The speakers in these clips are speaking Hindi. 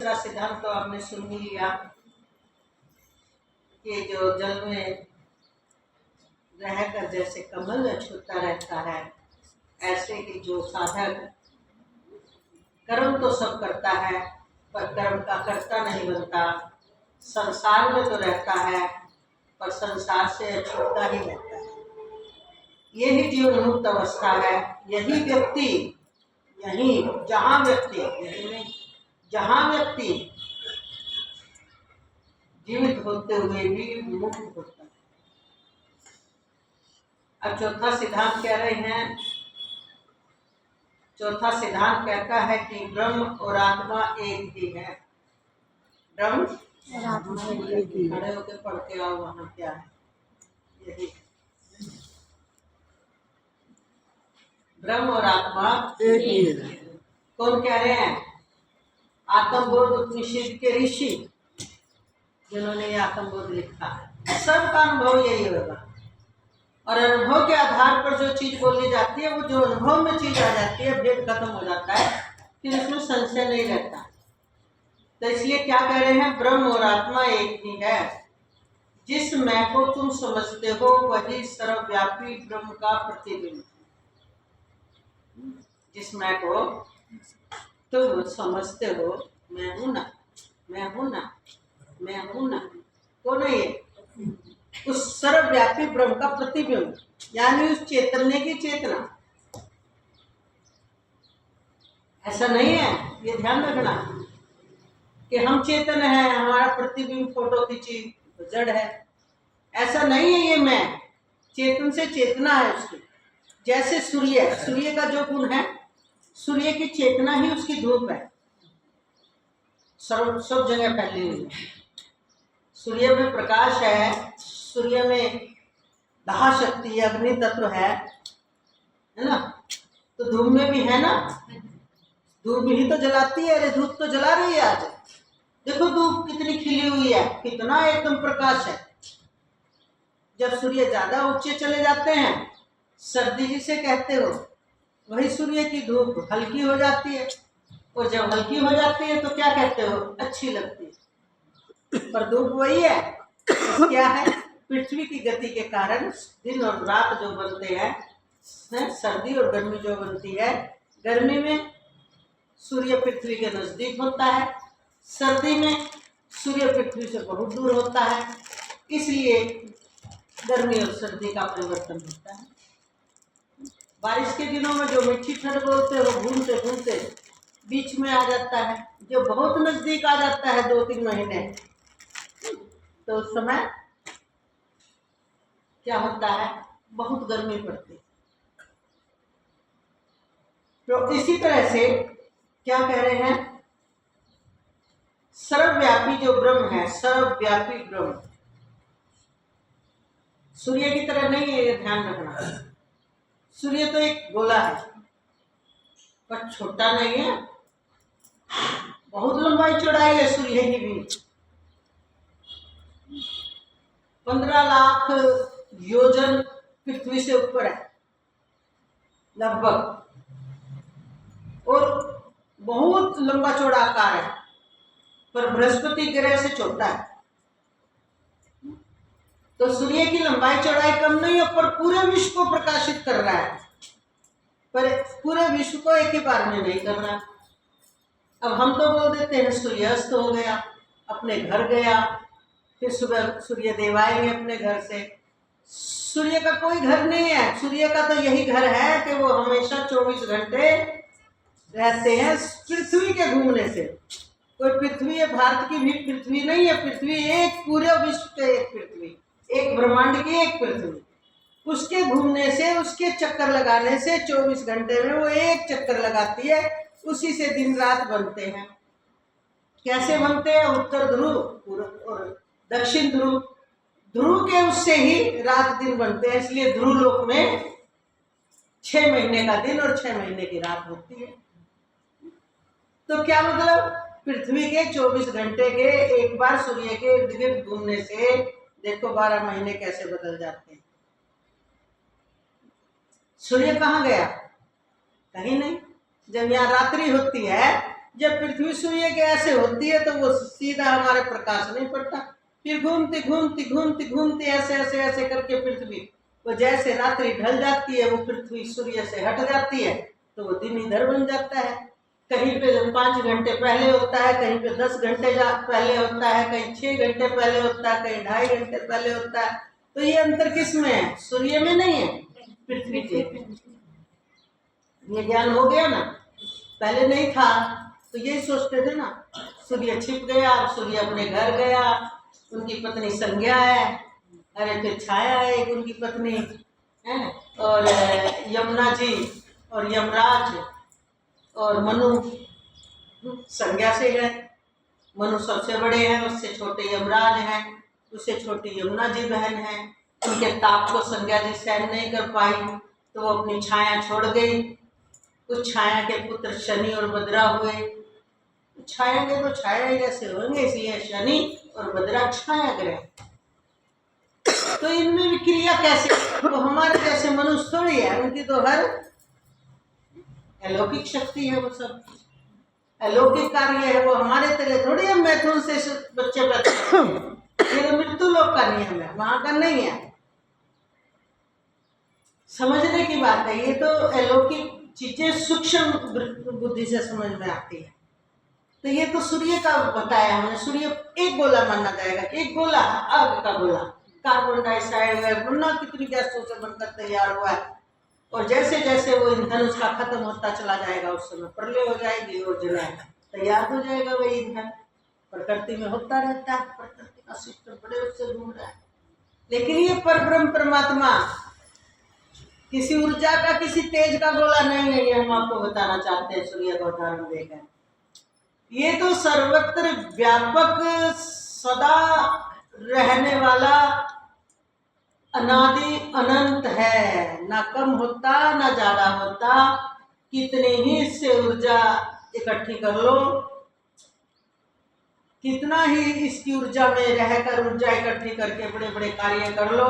दूसरा सिद्धांत तो आपने सुन ही लिया कि जो जल में रहकर जैसे कमल छूता रहता है, ऐसे कि जो साधक कर्म तो सब करता है पर कर्म का कर्ता नहीं बनता, संसार में तो रहता है पर संसार से छूटता ही रहता है। यही जीवन मुक्त अवस्था है। यही व्यक्ति, यही जहाँ व्यक्ति, यही नहीं जहाँ व्यक्ति जीवित होते हुए भी मुक्त होता है। अब चौथा सिद्धांत कह रहे हैं, चौथा सिद्धांत कहता है कि ब्रह्म और आत्मा एक ही है। ब्रह्म और आत्मा एक ही। खड़े होकर पढ़ के आओ, वहाँ क्या है? यही ब्रह्म और आत्मा एक ही है। कौन कह रहे हैं? आत्मबोध उपनिषद के ऋषि, जिन्होंने ये आत्मबोध लिखा है। सबका अनुभव यही होगा और अनुभव के आधार पर जो चीज बोली जाती है, वो जो अनुभव में चीज आ जाती है, भेद खत्म हो जाता है, फिर उसमें संशय नहीं रहता। तो इसलिए क्या कह रहे हैं? ब्रह्म और आत्मा एक ही है। जिस मैं को तुम समझते हो वही सर्वव्यापी ब्रह्म का प्रतिबिंब। जिस मैं को तुम समझते हो, मैं हूं ना, मैं हूं ना, मैं हूं ना, कौन है ये? उस सर्वव्यापी ब्रह्म का प्रतिबिंब, यानी उस चैतन्य की चेतना। ऐसा नहीं है, ये ध्यान रखना कि हम चेतन है, हमारा प्रतिबिंब फोटो खींची तो जड़ है। ऐसा नहीं है। ये मैं चेतन से चेतना है उसकी। जैसे सूर्य, सूर्य का जो गुण है, सूर्य की चेतना ही उसकी धूप है, सब जगह फैली हुई है। सूर्य में प्रकाश है, सूर्य में दाह शक्ति, अग्नि तत्व है ना? तो धूप में भी है ना? धूप ही तो जलाती है। अरे धूप तो जला रही है आज, देखो धूप कितनी खिली हुई है, कितना एकदम प्रकाश है। जब सूर्य ज्यादा ऊंचे चले जाते हैं, सर्दी जिसे कहते हो, वही सूर्य की धूप हल्की हो जाती है, और जब हल्की हो जाती है तो क्या कहते हो? अच्छी लगती है। पर धूप वही है। क्या है? पृथ्वी की गति के कारण दिन और रात जो बनते हैं, सर्दी और गर्मी जो बनती है, गर्मी में सूर्य पृथ्वी के नजदीक होता है, सर्दी में सूर्य पृथ्वी से बहुत दूर होता है। इसलिए गर्मी और सर्दी का परिवर्तन होता है। बारिश के दिनों में जो मीठी ठंड बोलते हैं, वो घूमते घूमते बीच में आ जाता है। जो बहुत नजदीक आ जाता है 2-3 महीने, तो उस समय क्या होता है? बहुत गर्मी पड़ती है। तो इसी तरह से क्या कह रहे हैं? सर्वव्यापी जो ब्रह्म है, सर्वव्यापी ब्रह्म सूर्य की तरह नहीं है, ये ध्यान रखना। सूर्य तो एक गोला है, पर छोटा नहीं है, बहुत लंबाई चौड़ाई है सूर्य की भी। 15 लाख योजन पृथ्वी से ऊपर है लगभग, और बहुत लंबा चौड़ा आकार है, पर बृहस्पति ग्रह से छोटा है। तो सूर्य की लंबाई चौड़ाई कम नहीं है, पर पूरे विश्व को प्रकाशित कर रहा है, पर पूरे विश्व को एक ही बार में नहीं कर रहा। अब हम तो बोल देते हैं सूर्यास्त हो गया, अपने घर गया, फिर सुबह सूर्य देव आएंगे अपने घर से। सूर्य का कोई घर नहीं है। सूर्य का तो यही घर है कि वो हमेशा 24 घंटे रहते हैं पृथ्वी के घूमने से। कोई पृथ्वी है, भारत की भी पृथ्वी नहीं है। पृथ्वी एक पूरे विश्व के एक पृथ्वी, एक ब्रह्मांड की एक पृथ्वी। उसके घूमने से, उसके चक्कर लगाने से 24 घंटे में वो एक चक्कर लगाती है, उसी से दिन रात बनते हैं। कैसे बनते हैं? उत्तर ध्रुव और दक्षिण ध्रुव, ध्रुव के उससे ही रात दिन बनते हैं। इसलिए ध्रुव लोक में 6 महीने का दिन और 6 महीने की रात होती है। तो क्या मतलब? पृथ्वी के 24 घंटे के एक बार सूर्य के इर्द गिर्द घूमने से देखो 12 महीने कैसे बदल जाते हैं। सूर्य कहाँ गया? कहीं नहीं। जब यहाँ रात्रि होती है जब पृथ्वी सूर्य के ऐसे होती है तो वो सीधा हमारे प्रकाश नहीं पड़ता, फिर घूमती घूमती घूमती घूमती ऐसे ऐसे ऐसे करके पृथ्वी वो जैसे रात्रि ढल जाती है, वो पृथ्वी सूर्य से हट जाती है तो वो दिन इधर बन जाता है। कहीं पे 5 घंटे पहले होता है, कहीं पे 10 घंटे पहले होता है, कहीं 6 घंटे पहले होता है, कहीं 2.5 घंटे पहले होता है। तो ये अंतर किस में है? सूर्य में नहीं है, पृथ्वी के। ये ज्ञान हो गया ना, पहले नहीं था तो यही सोचते थे ना, सूर्य छिप गया, सूर्य अपने घर गया, उनकी पत्नी संज्ञा है, अरे फिर छाया है एक उनकी पत्नी है, और यमुना जी और यमराज और मनु संज्ञा से है। मनु सबसे बड़े हैं, उससे छोटे यमराज हैं, उससे छोटी यमुना जी बहन है। उनके ताप को संज्ञा जी सहन नहीं कर पाई तो वो अपनी छाया छोड़ गई। उस छाया के पुत्र शनि और बद्रा हुए। छाया के तो छाया ही जैसे होंगे, इसलिए शनि और बद्रा छाया ग्रह। तो इनमें भी क्रिया कैसे? तो हमारे जैसे मनुष्य थोड़ी है, उनकी तो हर अलौकिक शक्ति है, वो सब अलौकिक कार्य है। वो हमारे तरह थोड़ी हम मैथुन से बच्चे पैदा करते हैं। ये तो मृत्यु लोक का नियम है, वहां का नहीं है। समझने की बात है, ये तो अलौकिक चीजें सूक्ष्म बुद्धि से समझ में आती है। तो ये तो सूर्य का बताया हमने। सूर्य एक गोला माना जाएगा, एक गोला आग का गोला, कार्बन डाइऑक्साइड वरना कितनी गैसों से बनकर तैयार हुआ है। और जैसे जैसे वो ईंधन उसका खत्म होता चला जाएगा, उस समय प्रलय हो जाएगी और जलाएगा, तैयार हो जाएगा वही ईंधन। प्रकृति में होता रहता है, प्रकृति का सिस्टम बड़े उससे घूम रहा है। लेकिन ये परब्रह्म परमात्मा किसी ऊर्जा का, किसी तेज का गोला नहीं है। ये हम आपको बताना चाहते हैं सूर्य का उदाहरण देकर। ये तो सर्वत्र व्यापक सदा रहने वाला अनादि अनंत है, ना कम होता ना ज्यादा होता। कितने ही इससे ऊर्जा इकट्ठी कर लो, कितना ही इसकी ऊर्जा में रहकर ऊर्जा इकट्ठी करके बड़े बड़े कार्य कर लो,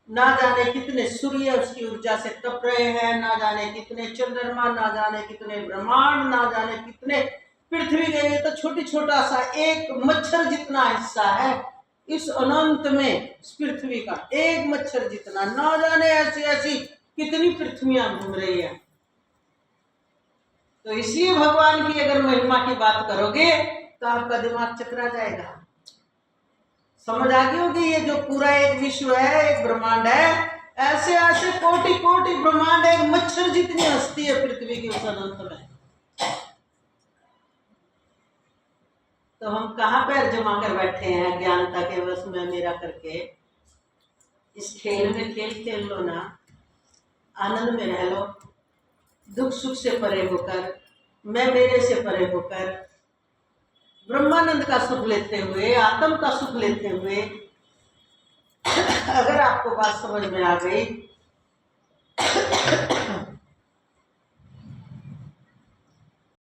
ना जाने कितने सूर्य उसकी ऊर्जा से तप रहे हैं, ना जाने कितने चंद्रमा, ना जाने कितने ब्रह्मांड, ना जाने कितने पृथ्वी के। ये तो छोटी छोटा सा एक मच्छर जितना हिस्सा है इस अनंत में, इस पृथ्वी का एक मच्छर जितना। ना जाने ऐसी ऐसी कितनी पृथ्वियां घूम रही है। तो इसलिए भगवान की अगर महिमा की बात करोगे तो आपका दिमाग चकरा जाएगा। समझ आ गई होगी, ये जो पूरा एक विश्व है, एक ब्रह्मांड है, ऐसे ऐसे कोटि कोटि ब्रह्मांड, एक मच्छर जितनी हस्ती है पृथ्वी के उस अनंत में। तो हम कहाँ पैर जमा कर बैठे हैं ज्ञानता के बस में मेरा करके। इस खेल में खेल खेल लो ना, आनंद में रह लो, दुख सुख से परे होकर, मैं मेरे से परे होकर, ब्रह्मानंद का सुख लेते हुए, आत्म का सुख लेते हुए। अगर आपको बात समझ में आ गई